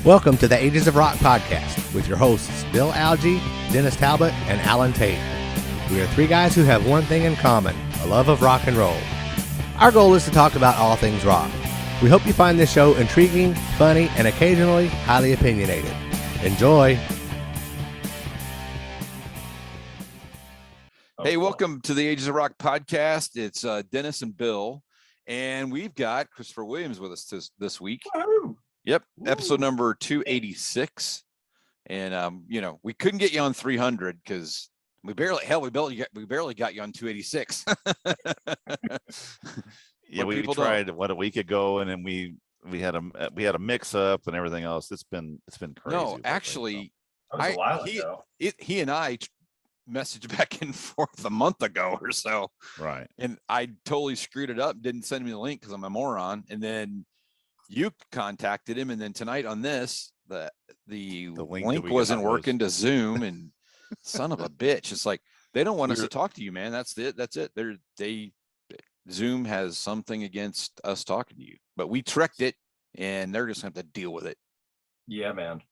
Welcome to the Ages of Rock podcast with your hosts Bill Algie, Dennis Talbot, and Alan Tate. We are three guys who have one thing in common, a love of rock and roll. Our goal is to talk about all things rock. We hope you find this show intriguing, funny, and occasionally highly opinionated. Enjoy! Hey, welcome to the Ages of Rock podcast. It's Dennis and Bill, and we've got Christopher Williams with us this week. Woo. Yep, episode number 286, and we couldn't get you on 300 because we barely got you on 286. Yeah, we tried a week ago, and then we had a mix up and everything else. It's been crazy. No, actually, That was a while ago. he and I messaged back and forth a month ago or so, Right? and I totally screwed it up. Didn't send me the link because I'm a moron, and then you contacted him, and then tonight on this, the link wasn't working to Zoom, and son of a bitch. It's like they don't want us to talk to you, man. That's it. Zoom has something against us talking to you, but we trekked it, and they're just gonna have to deal with it. Yeah, man.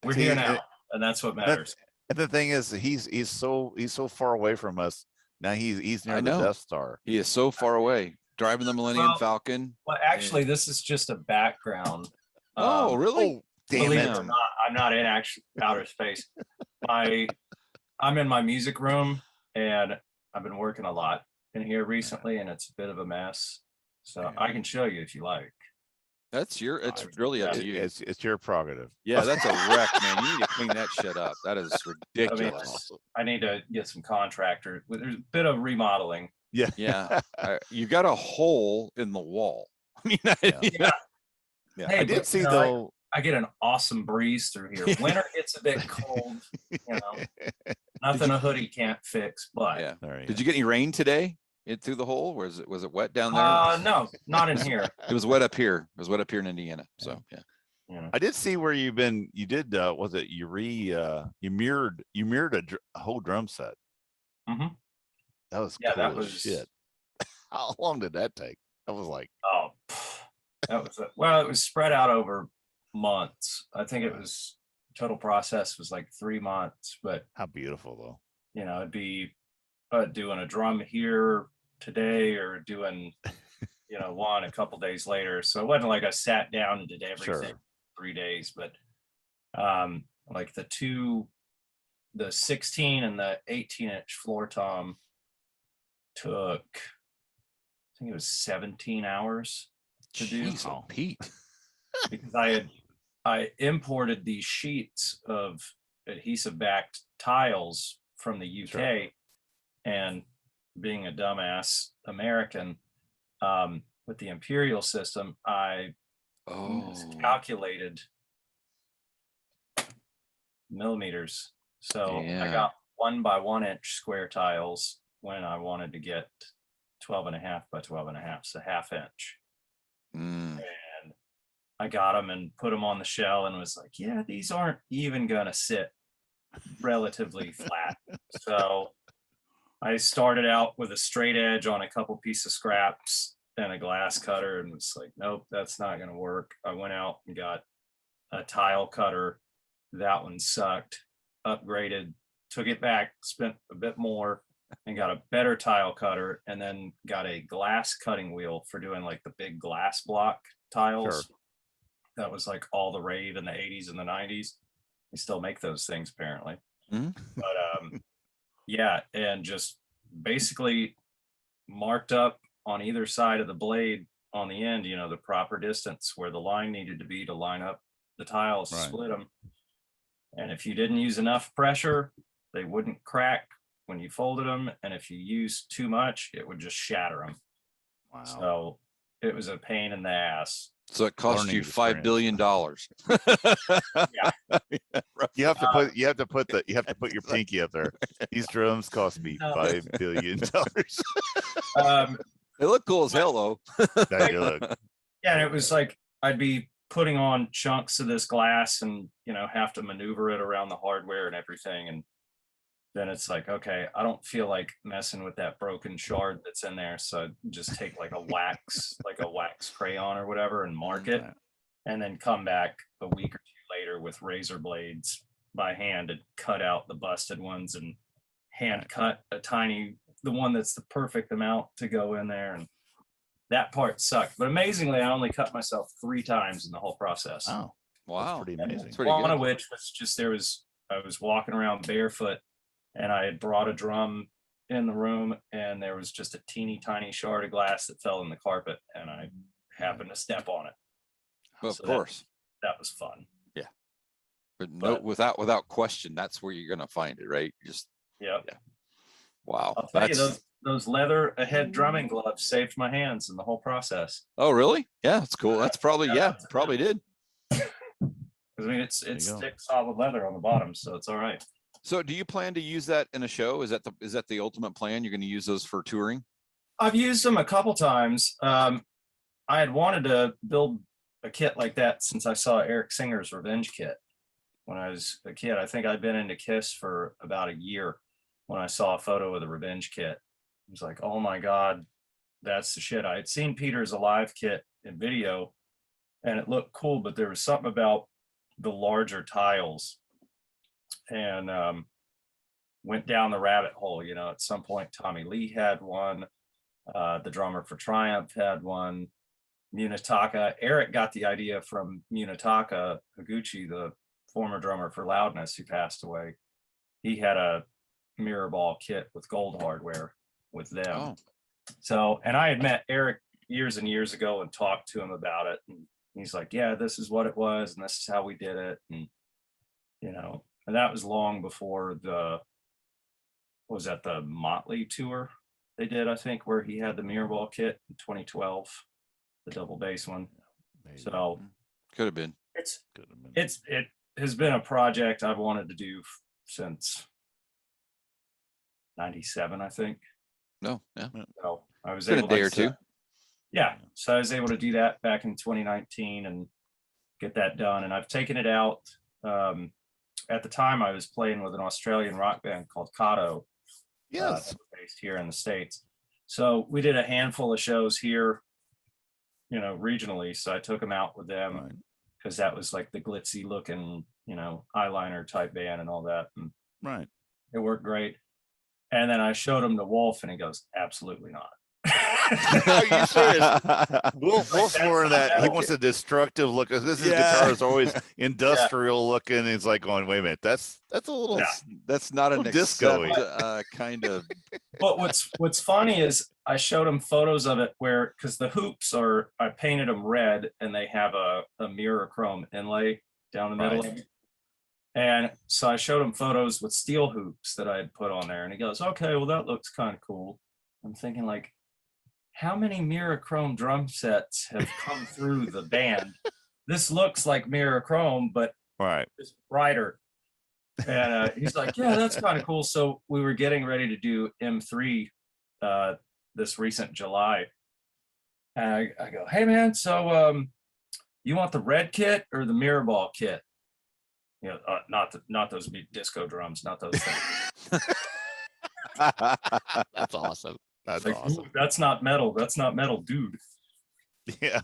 We're here now, and that's what matters. And the thing is, he's so far away from us now. He's near the Death Star. He is so far away, driving the Millennium Falcon. Well, actually, this is just a background. Oh, really? Damn Believe it! it or not, I'm not in outer space. I'm in my music room, and I've been working a lot in here recently, and it's a bit of a mess. So I can show you if you like. It's really up to you. It's your prerogative. Yeah, that's a wreck, man. You need to clean that shit up. That is ridiculous. I need to get some contractors. There's a bit of remodeling. Yeah. You got a hole in the wall. I mean, Yeah. Hey, I did see though. I get an awesome breeze through here. Winter gets a bit cold, nothing a hoodie can't fix, but yeah. Right. Did you get any rain today through the hole? Was it wet down there? No, not in here. It was wet up here. It was wet up here in Indiana. So yeah. I did see where you did was it you mirrored a whole drum set. Mm-hmm. That was cool that as was shit. How long did that take? I was like, it was spread out over months. I think it was total process was like 3 months, but how beautiful though. It'd be doing a drum here today or doing one a couple days later. So it wasn't like I sat down and did everything 3 days, but like the 16 and the 18-inch floor tom took, I think it was 17 hours to do. Oh, Pete. Because I imported these sheets of adhesive backed tiles from the UK, and being a dumbass American, with the imperial system, I miscalculated millimeters. So I got 1 by 1 inch square tiles when I wanted to get 12.5 by 12.5, so ½ inch. And I got them and put them on the shell and was like, yeah, these aren't even gonna sit relatively flat. So I started out with a straight edge on a couple pieces of scraps and a glass cutter, and was like, nope, that's not gonna work. I went out and got a tile cutter. That one sucked. Upgraded, took it back, spent a bit more, and got a better tile cutter, and then got a glass cutting wheel for doing like the big glass block tiles. That was like all the rave in the 80s and the 90s. They still make those things apparently. But and just basically marked up on either side of the blade on the end, the proper distance where the line needed to be to line up the tiles, split them. And if you didn't use enough pressure, they wouldn't crack when you folded them. And if you used too much, it would just shatter them. Wow. So it was a pain in the ass. So it cost you $5 billion. You have to put your pinky up there. These drums cost me $5 billion. They look cool as hell though. They look. Yeah, and it was like I'd be putting on chunks of this glass and have to maneuver it around the hardware and everything, and then it's like, okay, I don't feel like messing with that broken shard that's in there. So I just take like a wax crayon or whatever and mark it, and then come back a week or two later with razor blades by hand and cut out the busted ones and hand cut the one that's the perfect amount to go in there. And that part sucked. But amazingly, I only cut myself 3 times in the whole process. Oh, wow. That's pretty amazing. One of which was just I was walking around barefoot, and I had brought a drum in the room, and there was just a teeny tiny shard of glass that fell in the carpet, and I happened to step on it. Of course. That was fun. Yeah. But without question, that's where you're gonna find it, right? Yeah. Wow. I'll tell you, those leather ahead drumming gloves saved my hands in the whole process. Oh, really? Yeah, that's cool. That's probably probably did. I mean, it's thick, solid leather on the bottom, so it's all right. So, do you plan to use that in a show? Is that the ultimate plan? You're going to use those for touring? I've used them a couple times. I had wanted to build a kit like that since I saw Eric Singer's Revenge kit when I was a kid. I think I'd been into KISS for about a year when I saw a photo of the Revenge kit. I was like, oh my God, that's the shit. I had seen Peter's Alive kit in video and it looked cool, but there was something about the larger tiles, and went down the rabbit hole. At some point Tommy Lee had one, the drummer for Triumph had one, Munetaka. Eric got the idea from Munetaka Higuchi, the former drummer for Loudness, who passed away. He had a mirror ball kit with gold hardware with them. Oh. So, and I had met Eric years and years ago and talked to him about it, and he's like, yeah, this is what it was, and this is how we did it. And and that was long before the Motley tour they did, I think, where he had the mirror ball kit in 2012, the double bass one. Maybe. So could have been. It has been a project I've wanted to do since 97, I think. No, yeah. So I was Been able a day or two. Yeah. So I was able to do that back in 2019 and get that done. And I've taken it out. At the time, I was playing with an Australian rock band called Kato. Yes. Based here in the States. So we did a handful of shows here, regionally. So I took them out with them because that was like the glitzy looking, eyeliner type band and all that. And Right. it worked great. And then I showed him to Wolf and he goes, absolutely not. Are you serious? Wolf's more in that. He wants a destructive look. This guitar is always industrial looking. He's like going, wait a minute, that's a little. That's not an disco kind of. But what's funny is I showed him photos of it because the hoops I painted them red and they have a mirror chrome inlay down the middle of it. And so I showed him photos with steel hoops that I had put on there, and he goes, okay, well, that looks kind of cool. I'm thinking, like, how many mirror chrome drum sets have come through the band? This looks like mirror chrome, but it's brighter. And he's like, yeah, that's kind of cool. So we were getting ready to do M3 this recent July. And I go, hey, man, so you want the red kit or the mirror ball kit? Not those big disco drums, not those things. That's awesome. That's like, awesome. That's not metal. That's not metal, dude. Yeah.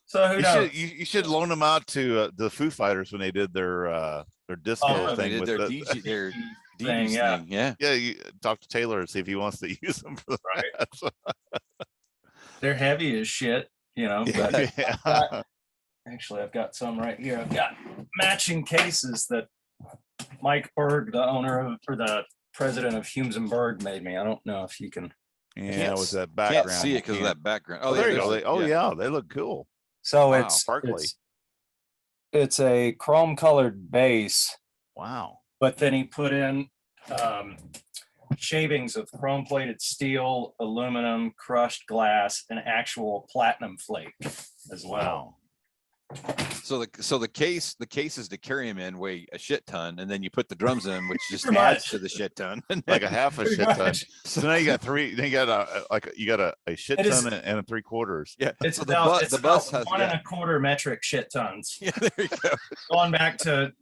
So who knows? You should loan them out to the Foo Fighters when they did their disco thing with their the DJ, their thing, thing. Yeah. You talk to Taylor and see if he wants to use them for the They're heavy as shit, But actually, I've got some right here. I've got matching cases that Mike Berg, the owner of, or the president of Humes and Berg, made me. I don't know if you can. Yeah, with that background. Can't see it because of that background. Oh, there you go. They look cool. So Wow, sparkly. It's a chrome colored base. Wow. But then he put in shavings of chrome plated steel, aluminum, crushed glass, and actual platinum flake as well. Wow. So the cases to carry them in weigh a shit ton, and then you put the drums in, which just adds to the shit ton, like a half a shit ton. So now you got three. Then you got a shit ton and a 3/4. Yeah, it's so about the bus has 1.25 metric shit tons. Yeah, there you go. Going back to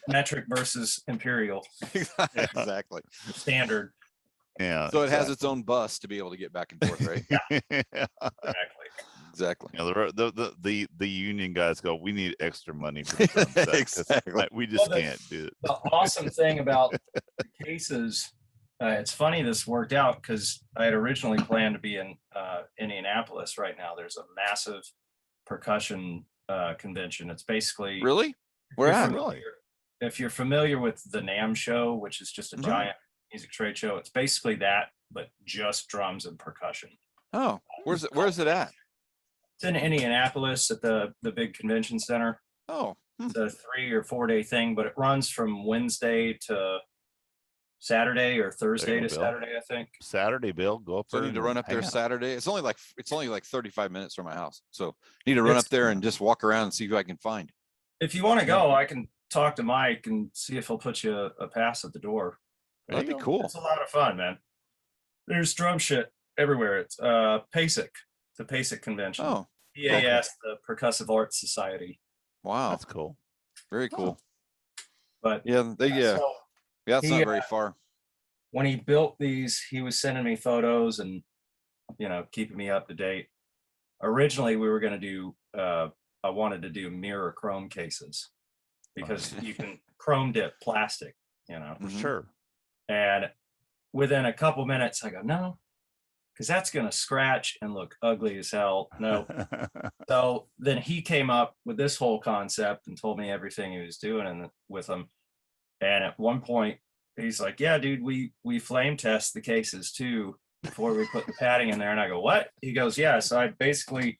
metric versus imperial. Exactly. Standard. Yeah. So it has its own bus to be able to get back and forth, right? Yeah. Exactly. Yeah, the union guys go, we need extra money for the drum set. Exactly. We just can't do it. The awesome thing about the cases, it's funny this worked out because I had originally planned to be in Indianapolis right now. There's a massive percussion convention. It's basically Really? Where at? If you're familiar with the NAMM show, which is just a giant music trade show, it's basically that, but just drums and percussion. Oh, where's it at? It's in Indianapolis at the big convention center. Oh, It's a 3 or 4 day thing, but it runs from Wednesday to Saturday or Thursday to Saturday, I think. Saturday, Bill, go up so there. I need to run up there Saturday. It's only like 35 minutes from my house, so I need to run up there and just walk around and see who I can find. If you want to go, I can talk to Mike and see if he'll put you a pass at the door. That'd be cool. It's a lot of fun, man. There's drum shit everywhere. It's PASIC, the PASIC convention. Oh, PAS, the Percussive Arts Society. Wow, that's cool. Very cool. But yeah, it's not very far. When he built these, he was sending me photos and keeping me up to date. Originally, we were going to do. I wanted to do mirror chrome cases because you can chrome dip plastic. Sure. And within a couple minutes, I go, no, because that's going to scratch and look ugly as hell. No. So then he came up with this whole concept and told me everything he was doing with them. And at one point, he's like, yeah, dude, we flame test the cases too before we put the padding in there. And I go, what? He goes, yeah. So I basically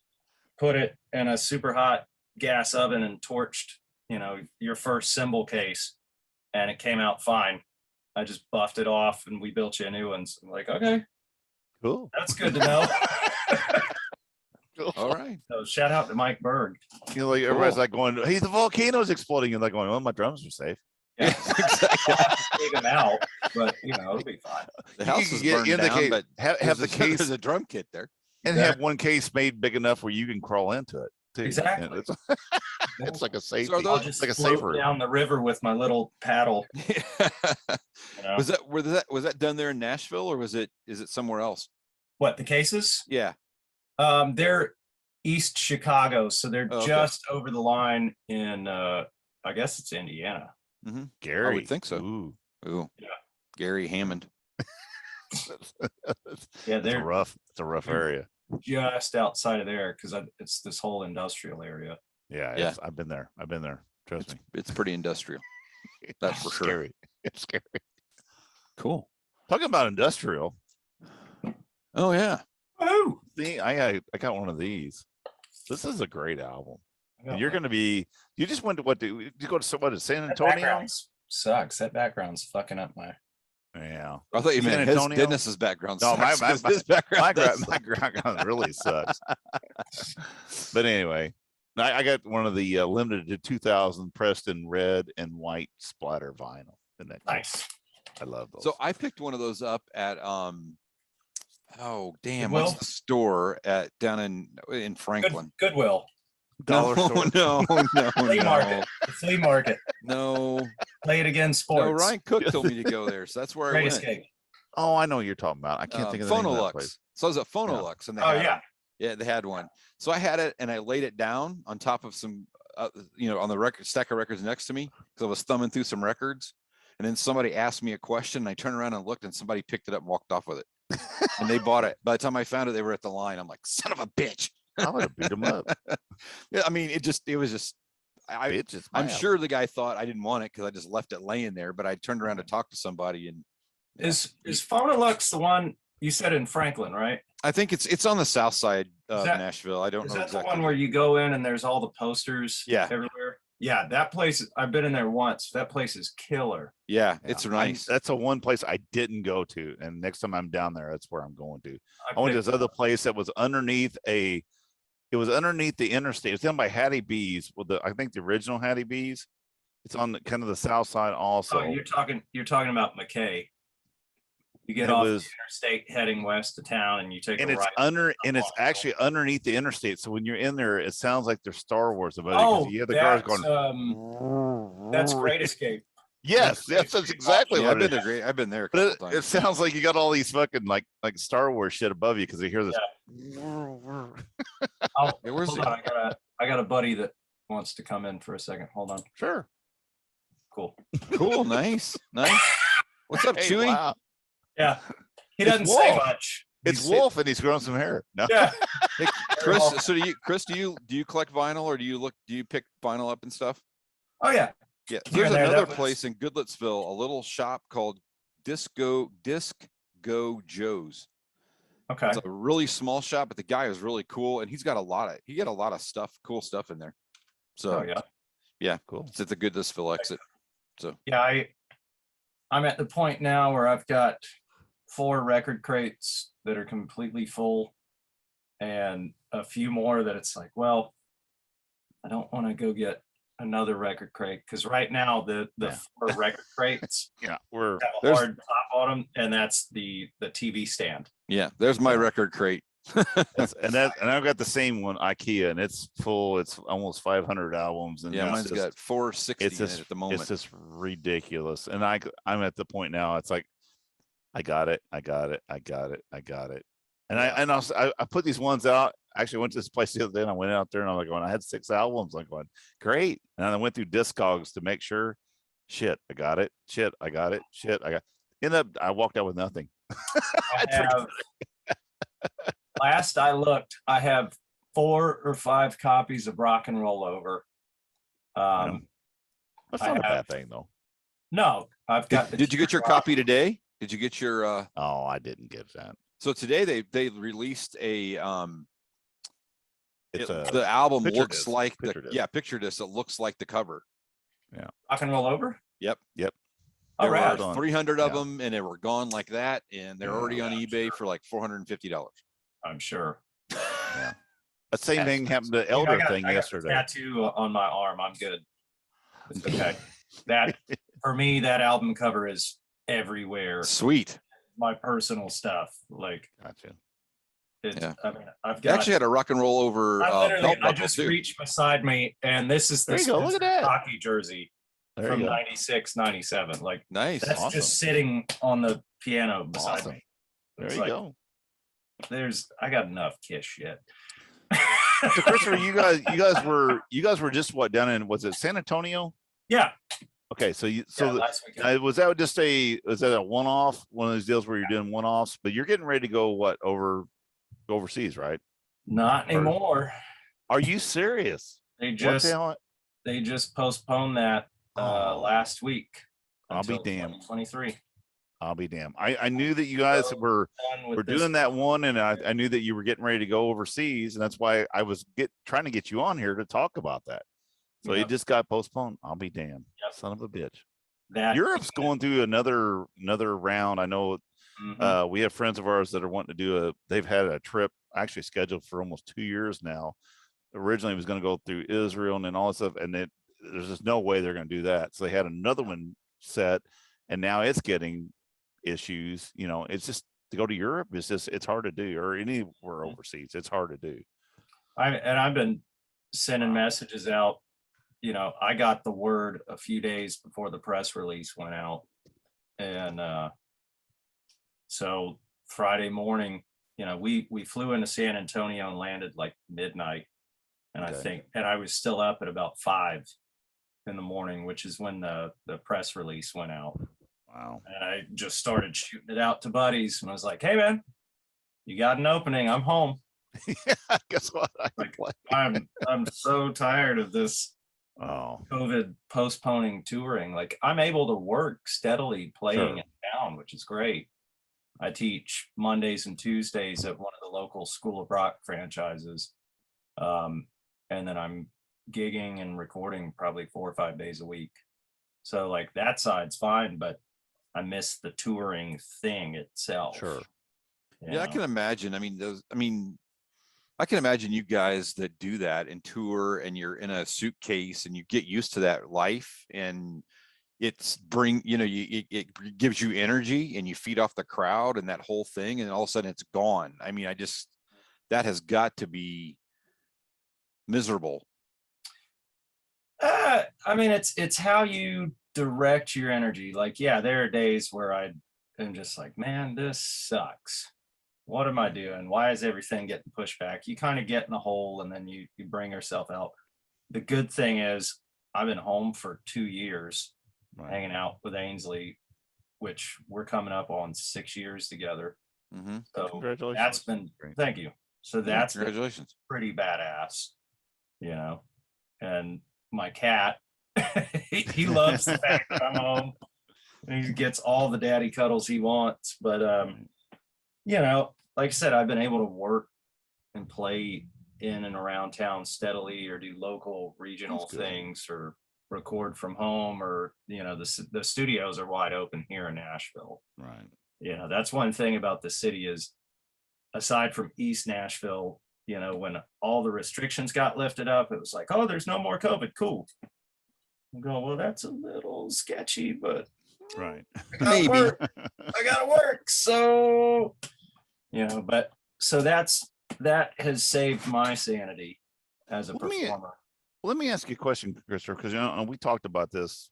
put it in a super hot gas oven and torched, your first cymbal case, and it came out fine. I just buffed it off and we built you a new one. So I'm like, okay, cool. That's good to know. Cool. All right. So shout out to Mike Berg. Like everybody's like going, hey, the volcano's exploding. And like going, oh, my drums are safe. Yeah, exactly. Take them out, but it'll be fine. The house is burned down, but have the case. There's a drum kit there, and have one case made big enough where you can crawl into it too. Exactly. It's like a safety. So I'll just like a safer down the river with my little paddle. Was that done there in Nashville, or is it somewhere else? What, the cases? Yeah. They're East Chicago, so they're just over the line in I guess it's Indiana. Mm-hmm. Gary, I would think so. Ooh. Yeah. Gary Hammond. Yeah, it's a rough area. Just outside of there, because it's this whole industrial area. Yeah. I've been there. Trust me. It's pretty industrial. That's for sure. It's scary. Cool. Talking about industrial. Oh yeah. Oh. See, I got one of these. This is a great album. And you're going to be. You just went to you go to San Antonio? Sucks. That background's fucking up my. Yeah. I thought you meant Dennis's background. No, my background really sucks. But anyway, I got one of the limited to 2000 pressed in red and white splatter vinyl. Isn't that nice? I love those. So I picked one of those up at Goodwill? what's the store down in Franklin? Goodwill. Dollar store. No. Flea market. The flea market. No. Play it again. Sports. No, Ryan Cook told me to go there, so that's where I went. Escape. Oh, I know what you're talking about. I can't think of the name of that place. So I was at Phonolux, and they had one. So I had it, and I laid it down on top of some, on the stack of records next to me, because I was thumbing through some records, and then somebody asked me a question, and I turned around and looked, and somebody picked it up and walked off with it, and they bought it. By the time I found it, they were at the line. I'm like, son of a bitch. I would have beat them up. Yeah, I mean, I'm sure the guy thought I didn't want it because I just left it laying there, but I turned around to talk to somebody. And is Phonolux the one you said in Franklin, right? I think it's on the south side of Nashville. I don't know exactly. Is that the one where you go in and there's all the posters everywhere? Yeah, that place, I've been in there once. That place is killer. Yeah, it's nice. That's the one place I didn't go to, and next time I'm down there, that's where I'm going to. I went to this other place that was underneath a It was underneath the interstate. It's down by Hattie B's. With I think the original Hattie B's. It's on kind of the south side also. Oh, you're talking about McKay. You get off the interstate heading west to town, and you take and a it's right. it's actually underneath the interstate. So when you're in there, it sounds like there's Star Wars about it. Oh, You hear the cars going. That's Great Escape. Yes, that's exactly what I've been there. I've been there a couple times. It sounds like you got all these fucking like Star Wars shit above you because you hear this. Hold on, I got a buddy that wants to come in for a second. Hold on. Sure. Cool. Nice. What's up, Chewy? Wow. Yeah, he doesn't say much. It's Wolf, and he's growing some hair. No. Yeah. Hey, Chris. So do you collect vinyl, or do you pick vinyl up and stuff? Oh yeah. Yeah. There's another place in Goodlettsville, a little shop called Disc Go Joe's. Okay. It's a really small shop, but the guy is really cool, and he got a lot of cool stuff in there. So yeah, cool. It's at the Goodlettsville exit. So yeah, I'm at the point now where I've got 4 record crates that are completely full, and a few more that it's like, well, I don't want to go get another record crate because right now the 4 record crates have a hard top on them, and that's the TV stand. Yeah, there's my record crate. and I've got the same one, IKEA, and it's full. It's almost 500 albums, and mine's got 460 in it at the moment. It's just ridiculous, and I'm at the point now. It's like I got it, and I put these ones out. Actually, I went to this place the other day, and I went out there, and I'm like, going, I had 6 albums. I'm going, great, and I went through Discogs to make sure. Shit, I got it. Shit, I got it. Shit, I got. I walked out with nothing. Last I looked, I have 4 or 5 copies of Rock and Roll Over. That's not a bad thing, though. No, I've got. Did you get your copy today? Did you get your? Oh, I didn't get that. So today they released the album looks disc. like picture disc. It looks like the cover. Yeah. Rock and Roll Over. Yep. All right. There were 300 of them, and they were gone like that, and they're already on eBay for like $450. I'm sure. Yeah. The same thing happened to Elder thing yesterday. I got a tattoo on my arm. I'm good. It's okay. That for me, that album cover is everywhere. Sweet. My personal stuff, like. Gotcha. I mean, I've got. Actually had a Rock and Roll Over. I just reached beside me, and this is the look at that hockey jersey from 96, 97. Like, nice. That's awesome. Just sitting on the piano beside me. There you go. I got enough Kiss shit. So Christopher, you guys were just down in, was it San Antonio? Yeah. Okay, so was that a one-off, one of those deals where you're doing one-offs, but you're getting ready to go overseas, right? Not anymore. Are you serious? They just postponed that last week. I'll be damned. 2023. I'll be damned. I knew that you guys were doing that one, and I knew that you were getting ready to go overseas, and that's why I was trying to get you on here to talk about that. So it just got postponed. I'll be damned. Yep. Son of a bitch. Europe's going through another round. I know we have friends of ours that are wanting to they've had a trip actually scheduled for almost 2 years now. Originally it was going to go through Israel and then all this stuff, and there's just no way they're going to do that. So they had another one set, and now it's getting issues. It's just to go to Europe. It's hard to do, or anywhere overseas. It's hard to do. I've been sending messages out. I got the word a few days before the press release went out, and so Friday morning, we flew into San Antonio and landed like midnight, and I was still up at about 5 in the morning, which is when the press release went out. Wow. And I just started shooting it out to buddies, and I was like, "Hey man, you got an opening? I'm home." Yeah, guess what? I'm so tired of this COVID postponing touring. Like, I'm able to work steadily playing in town, which is great. I teach Mondays and Tuesdays at one of the local School of Rock franchises. And then I'm gigging and recording probably 4 or 5 days a week. So like that side's fine, but I miss the touring thing itself. Sure. Yeah, I can imagine. I mean, I can imagine you guys that do that and tour and you're in a suitcase and you get used to that life and it gives you energy and you feed off the crowd and that whole thing. And all of a sudden it's gone. I mean, that has got to be miserable. I mean, it's how you direct your energy. Like, yeah, there are days where I am just like, man, this sucks. What am I doing? Why is everything getting pushed back? You kind of get in a hole and then you bring yourself out. The good thing is I've been home for 2 years, hanging out with Ainsley, which we're coming up on 6 years together. Mm-hmm. So congratulations. That's been, thank you. So that's congratulations. Pretty badass, and my cat, he loves the fact that I'm home. He gets all the daddy cuddles he wants, but like I said, I've been able to work and play in and around town steadily, or do local regional things, or record from home, or the studios are wide open here in Nashville. Right. That's one thing about the city is, aside from East Nashville, when all the restrictions got lifted up, it was like, oh, there's no more COVID. Cool. I'm going, well, that's a little sketchy, but right. I gotta work. So, but so that has saved my sanity as a performer. Let me ask you a question, Christopher, because we talked about this.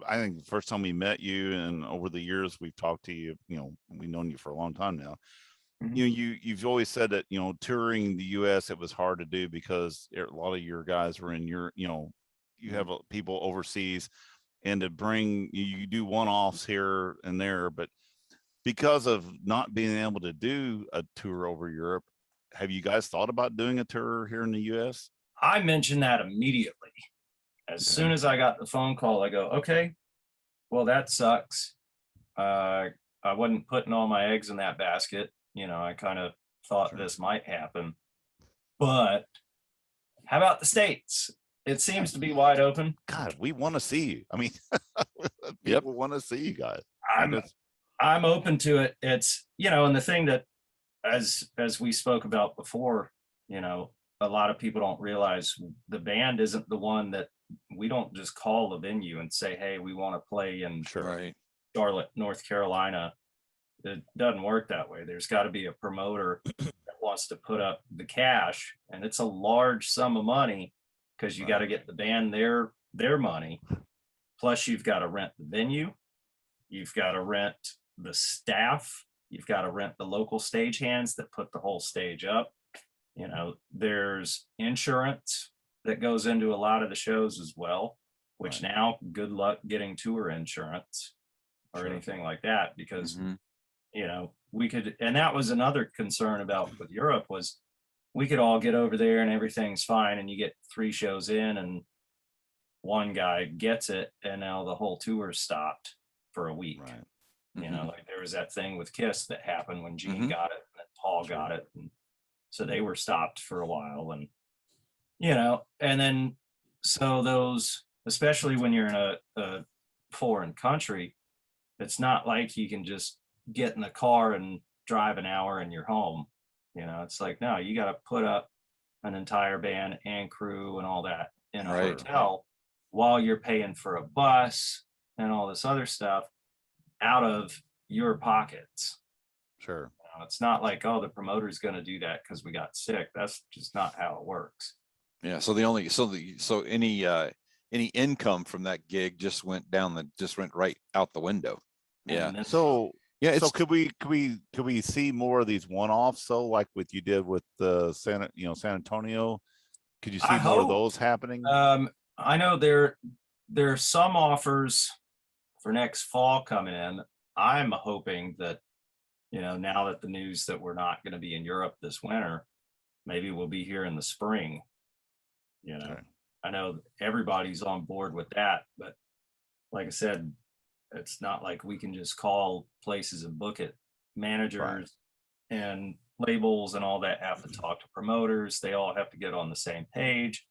I think the first time we met you, and over the years we've talked to you. We've known you for a long time now. Mm-hmm. You've always said that touring the U.S. it was hard to do because a lot of your guys were in your you have people overseas, and to bring you do one-offs here and there, but because of not being able to do a tour over Europe, have you guys thought about doing a tour here in the U.S.? I mentioned that immediately. As soon as I got the phone call, I go, okay, well, that sucks. I wasn't putting all my eggs in that basket. I kind of thought this might happen, but how about the States? It seems to be wide open. God, we want to see you. I mean, people want to see you guys. I'm open to it. It's, and the thing that, as we spoke about before, a lot of people don't realize the band isn't the one that we don't just call the venue and say, hey, we want to play in Charlotte, North Carolina. It doesn't work that way. There's got to be a promoter that wants to put up the cash, and it's a large sum of money because you got to get the band their money. Plus you've got to rent the venue. You've got to rent the staff. You've got to rent the local stagehands that put the whole stage up. There's insurance that goes into a lot of the shows as well, which now good luck getting tour insurance or anything like that, because we could, and that was another concern about with Europe, was we could all get over there and everything's fine, and you get 3 shows in and one guy gets it, and now the whole tour stopped for a week. Like there was that thing with Kiss that happened when Gene got it and Paul got it, and so they were stopped for a while. And and then so those, especially when you're in a foreign country, it's not like you can just get in the car and drive an hour and you're home. It's like, no, you got to put up an entire band and crew and all that in a hotel while you're paying for a bus and all this other stuff out of your pockets. Sure. It's not like, oh, the promoter's going to do that because we got sick. That's just not how it works. Yeah. So any income from that gig just went right out the window. Yeah. So could we see more of these one-offs? So like what you did with the San Antonio, could you see more of those happening? I know there are some offers for next fall coming in. I'm hoping that, now that the news that we're not going to be in Europe this winter, maybe we'll be here in the spring. I know everybody's on board with that, but like I said, it's not like we can just call places and book it. Managers and labels and all that have to talk to promoters. They all have to get on the same page.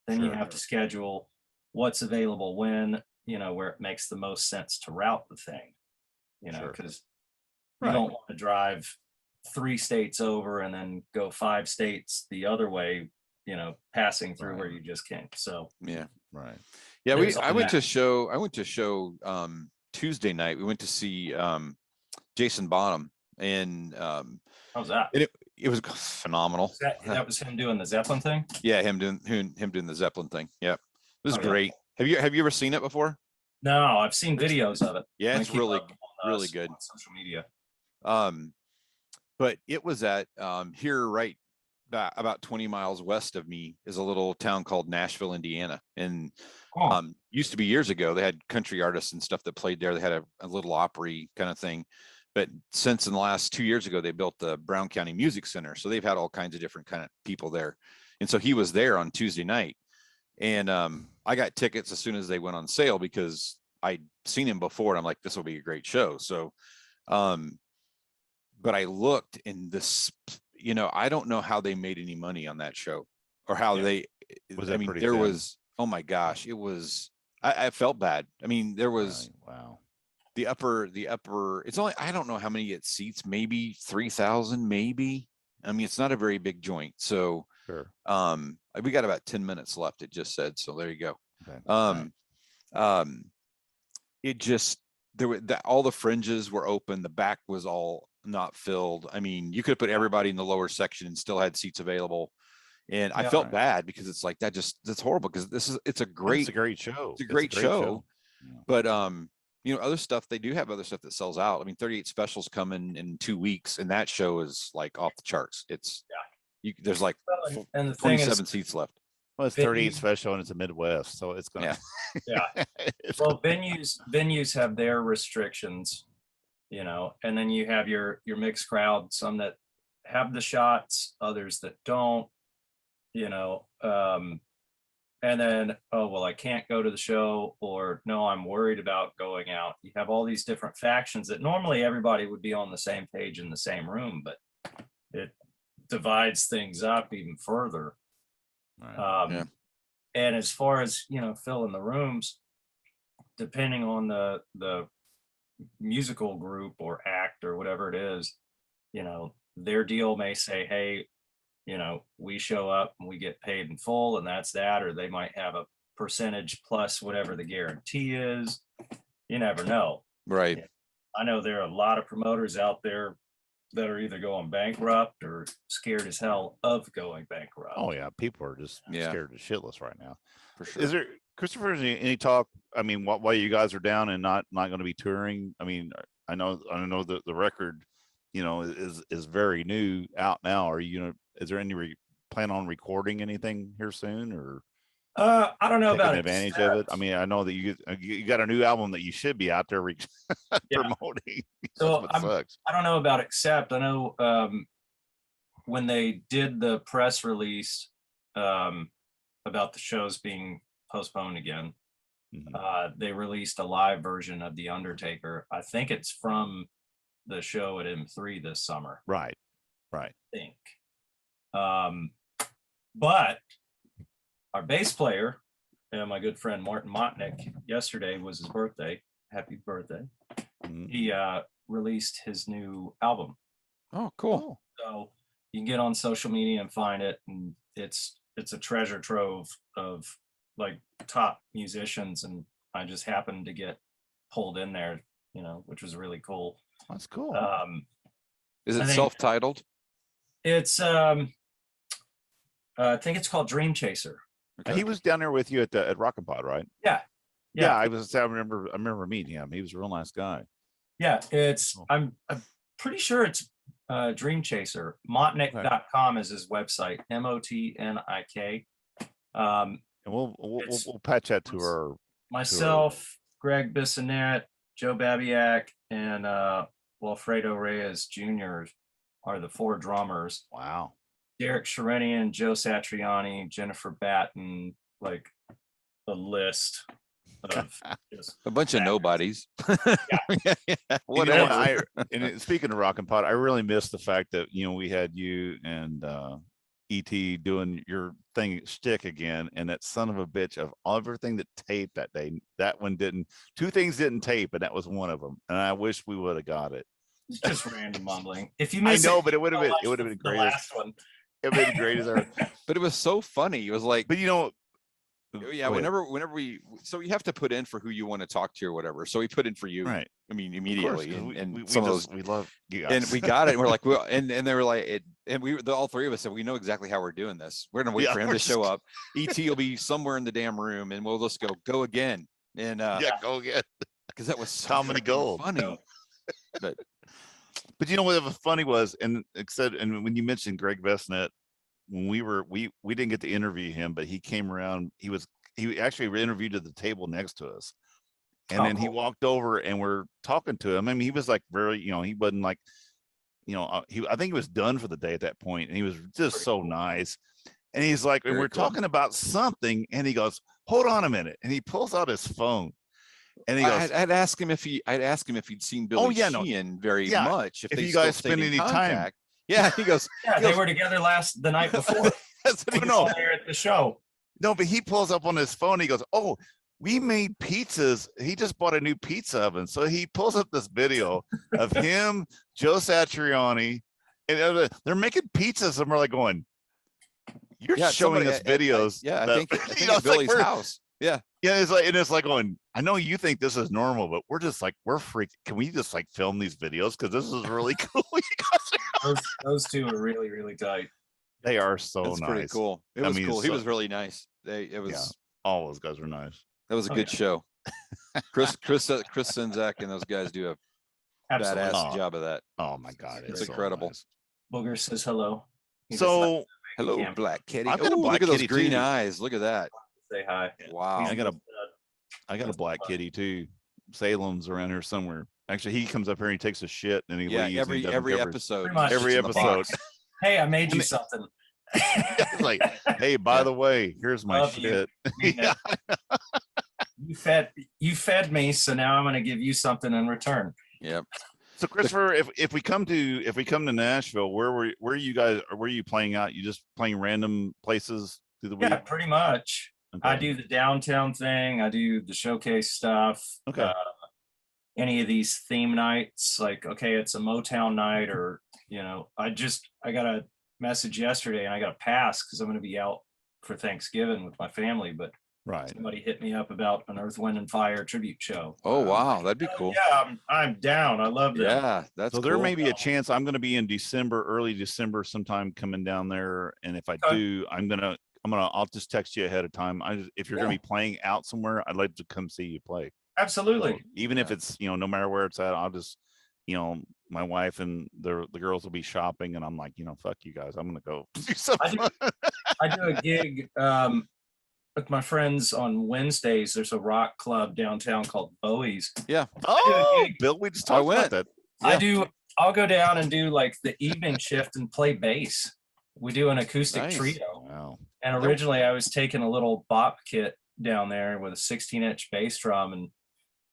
Then you have to schedule what's available when, where it makes the most sense to route the thing, because you don't want to drive 3 states over and then go 5 states the other way, passing through where you just came. So yeah, right. Yeah, I went to show Tuesday night. We went to see Jason Bonham, and how's that? It was phenomenal. That was him doing the Zeppelin thing? Yeah, him doing the Zeppelin thing. Yeah. It was great. Yeah. Have you ever seen it before? No, I've seen videos of it. Yeah, it's really good on social media. But it was at here right about 20 miles west of me is a little town called Nashville, Indiana. And used to be years ago, they had country artists and stuff that played there. They had a little Opry kind of thing. But since in the last 2 years ago, they built the Brown County Music Center. So they've had all kinds of different kind of people there. And so he was there on Tuesday night. And I got tickets as soon as they went on sale because I'd seen him before. And I'm like, this will be a great show. So, but I looked in this, I don't know how they made any money on that show or how there thin? Was, oh my gosh, it was, I felt bad. I mean, there was, wow. The upper, it's only, I don't know how many it seats, maybe 3,000, maybe. I mean, it's not a very big joint. So, sure. We got about 10 minutes left. It just said, so there you go. Okay. It just, all the fringes were open. The back was all not filled. I mean, you could put everybody in the lower section and still had seats available. And I felt bad because it's like, that's horrible because it's a great show. It's a great show. Yeah. But, other stuff, they do have other stuff that sells out. I mean, 38 Specials coming in 2 weeks, and that show is like off the charts. It's there's like 47 seats left. Well, it's 38 Special and it's a Midwest, so it's gonna Well, venues have their restrictions, and then you have your mixed crowd, some that have the shots, others that don't, and then, I can't go to the show, or no, I'm worried about going out. You have all these different factions that normally everybody would be on the same page in the same room, but it divides things up even further. Right. And as far as, filling the rooms, depending on the musical group or act or whatever it is, their deal may say, hey, we show up and we get paid in full and that's that, or they might have a percentage plus whatever the guarantee is. You never know. Right. I know there are a lot of promoters out there that are either going bankrupt or scared as hell of going bankrupt. Oh yeah. People are just scared to shitless right now. For sure. Is there, Christopher, any talk? I mean, why you guys are down and not going to be touring? I mean, I know that the record, is very new out now. Are you is there any plan on recording anything here soon, or I don't know about advantage of it? I mean, I know that you got a new album that you should be out there promoting. So I don't know about Accept. I know when they did the press release about the shows being postponed again, they released a live version of The Undertaker. I think it's from the show at M3 this summer. Right. I think. But our bass player and my good friend Martin Motnick, yesterday was his birthday. Happy birthday. He released his new album. Oh, cool. So you can get on social media and find it, and it's a treasure trove of like top musicians, and I just happened to get pulled in there, which was really cool. That's cool. Is it self-titled? It's I think it's called Dream Chaser. Okay. He was down there with you at Rockin' Pod, right? Yeah. I remember meeting him. He was a real nice guy. Yeah, I'm pretty sure it's Dream Chaser. Motnik.com is his website. MOTNIK. And we'll patch that to our myself, Greg Bissonette, Joe Babiak, and Wilfredo Reyes Jr. are the 4 drummers. Wow. Derek Sherenian, Joe Satriani, Jennifer Batten, like the list of just a bunch of nobodies. Whatever. Speaking of Rockin' Pod, I really miss the fact that we had you and E.T. doing your thing shtick again, and that son of a bitch of everything that taped that day, that one didn't. 2 things didn't tape, and that was one of them. And I wish we would have got it. It's just random mumbling. If you miss but it would have been great. The last one. It would have been great as ever. But it was so funny. It was like, but yeah, whenever so you have to put in for who you want to talk to or whatever. So we put in for you, right? I mean, immediately, and some of those we love you guys. and we got it. And we're like, well, and they were like, all tthree of us said, we know exactly how we're doing this. We're gonna wait for him to show up. ET will be somewhere in the damn room, and we'll just go again. And go again, because that was so comedy gold, funny. But you know what was funny was, and when you mentioned Greg Vesnet, when we didn't get to interview him, but he came around. He actually interviewed at the table next to us, and then he walked over and we're talking to him. I mean, he was like very, he wasn't like, I think he was done for the day at that point, and he was just so nice. And he's like, and we're talking about something, and he goes, "Hold on a minute," and he pulls out his phone. And he goes, I'd ask him if he'd seen Billy Sheehan very much. If you guys spend any time. Yeah, he goes. They were together the night before. That's what he was there at the show. No, but he pulls up on his phone. He goes, "Oh, we made pizzas." He just bought a new pizza oven, so he pulls up this video of him, Joe Satriani, and they're making pizzas, and we're like going, "You're showing us videos." I think it's Billy's house. Yeah. Yeah, it's like going, I know you think this is normal, but we're just like, we're freaked. Can we just like film these videos? Because this is really cool. those two are really, really tight. They are so nice. Pretty cool. It was cool. He was really nice. All those guys were nice. That was a good show. Chris Sinzak and those guys do a badass job of that. Oh my God. It's incredible. Nice. Booger says hello. So hello, Black Kitty. I've got a Black look at Kitty those green too. eyes. Look at that. Say hi. Wow. I got a Black Kitty too. Salem's around here somewhere. Actually, he comes up here and he takes a shit and he leaves. Every episode. Every episode. Hey, I made you something. Like, hey, by the way, here's my shit. You fed me, so now I'm going to give you something in return. Yep. So Christopher, if we come to Nashville, where are you playing out? You just playing random places through the week? Yeah, pretty much. Okay. I do the downtown thing. I do the showcase stuff. Okay. Any of these theme nights, like, okay, it's a Motown night, or, I got a message yesterday and I got a pass because I'm going to be out for Thanksgiving with my family, but somebody hit me up about an Earth, Wind and Fire tribute show. Oh, wow. That'd be cool. Yeah, I'm down. I love that. Yeah, that's so cool. There may be a chance I'm going to be in early December sometime coming down there. And if I do, I'll just text you ahead of time. If you're going to be playing out somewhere, I'd like to come see you play. Absolutely. So even if it's, no matter where it's at, I'll just, my wife and the girls will be shopping and I'm like, fuck you guys. I'm going to go do something. I do a gig with my friends on Wednesdays. There's a rock club downtown called Bowie's. Yeah. Oh, Bill, we just talked about that. Yeah. I'll go down and do like the evening shift and play bass. We do an acoustic trio. Wow. And originally I was taking a little bop kit down there with a 16-inch bass drum and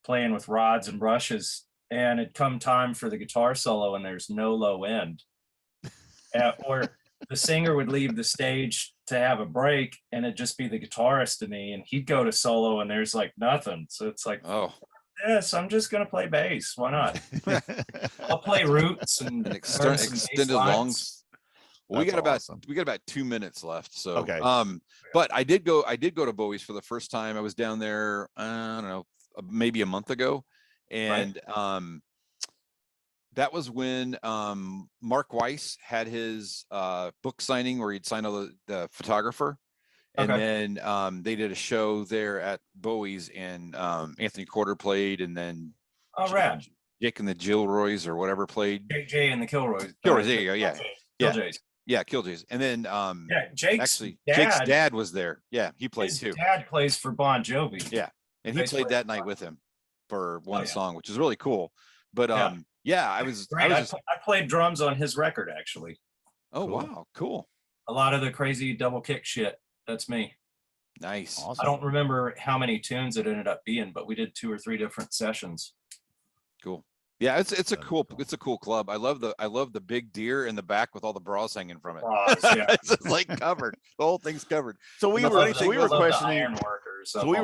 playing with rods and brushes. And it'd come time for the guitar solo and there's no low end. Or the singer would leave the stage to have a break and it'd just be the guitarist and me, and he'd go to solo and there's like nothing. So it's like, yes, I'm just going to play bass. Why not? I'll play roots and extended longs. Well, we got about 2 minutes left. So, okay. But I did go to Bowie's for the first time. I was down there, I don't know, maybe a month ago. And, that was when Mark Weiss had his book signing where he'd signed all the photographer. And then they did a show there at Bowie's, and Anthony Corder played, and then Jake and the Gilroys or whatever played. JJ and the Kilroys. Kilroys, there you go. Yeah. Killjays. Yeah, Killjays. And then Jake's dad was there. Yeah, he played too. Dad plays for Bon Jovi. Yeah. And he played that night with him for one song, which is really cool. But I played drums on his record actually. Oh, cool. Wow, cool. A lot of the crazy double kick shit. That's me. Nice. Awesome. I don't remember how many tunes it ended up being, but we did 2 or 3 different sessions. Cool. Yeah, it's a cool club. I love the big deer in the back with all the bras hanging from it. It's just like covered. The whole thing's covered. So we were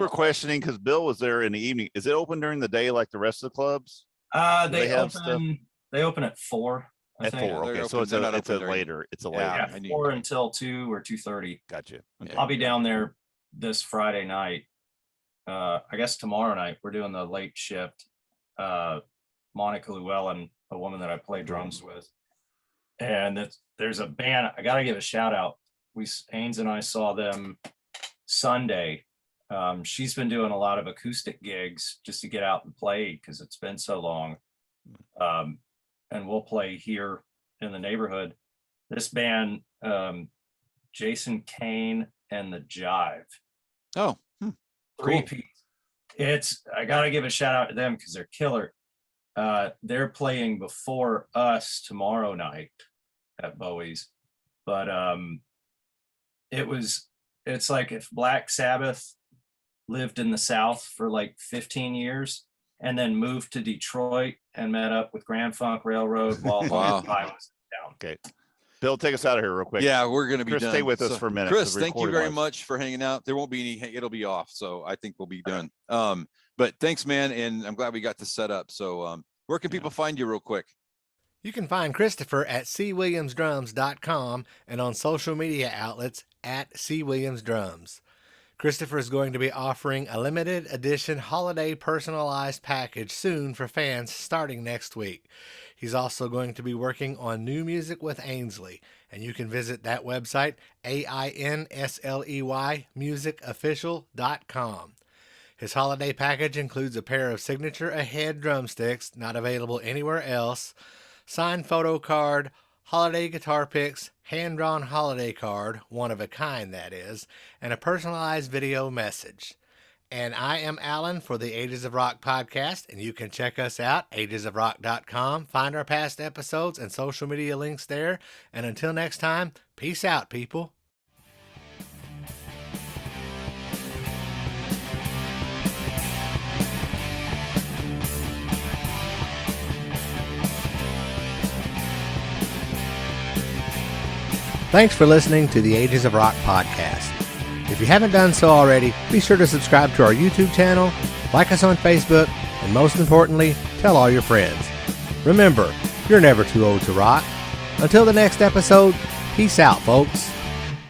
questioning because Bill was there in the evening. Is it open during the day like the rest of the clubs? They open They open at 4. I At think. 4. Okay, so it's a later. It's a later. Yeah, 4 until 2 or 2:30. Gotcha. Okay. I'll be down there this Friday night. I guess tomorrow night we're doing the late shift. Monica Llewellyn, a woman that I play drums with, and there's a band. I got to give a shout out. Ains and I saw them Sunday. She's been doing a lot of acoustic gigs just to get out and play because it's been so long. And we'll play here in the neighborhood. This band, Jason Kane and the Jive. Oh, Three-piece. I gotta give a shout out to them because they're killer. They're playing before us tomorrow night at Bowie's, but it's like if Black Sabbath lived in the South for like 15 years and then moved to Detroit and met up with Grand Funk Railroad while I was down. Okay. Bill, take us out of here real quick. Yeah, we're going to be Chris, done. stay with us for a minute. Chris, thank you very much for hanging out. There won't be any, it'll be off. So I think we'll be done. But thanks, man. And I'm glad we got this set up. So where can people find you real quick? You can find Christopher at cwilliamsdrums.com and on social media outlets at cwilliamsdrums. Christopher is going to be offering a limited edition holiday personalized package soon for fans starting next week. He's also going to be working on new music with Ainsley, and you can visit that website, AINSLEY musicofficial.com. His holiday package includes a pair of signature Ahead drumsticks, not available anywhere else, signed photo card, holiday guitar picks, hand-drawn holiday card, one of a kind that is, and a personalized video message. And I am Alan for the Ages of Rock podcast, and you can check us out, agesofrock.com, find our past episodes and social media links there. And until next time, peace out, people. Thanks for listening to the Ages of Rock podcast. If you haven't done so already, be sure to subscribe to our YouTube channel, like us on Facebook, and most importantly, tell all your friends. Remember, you're never too old to rock. Until the next episode, peace out, folks.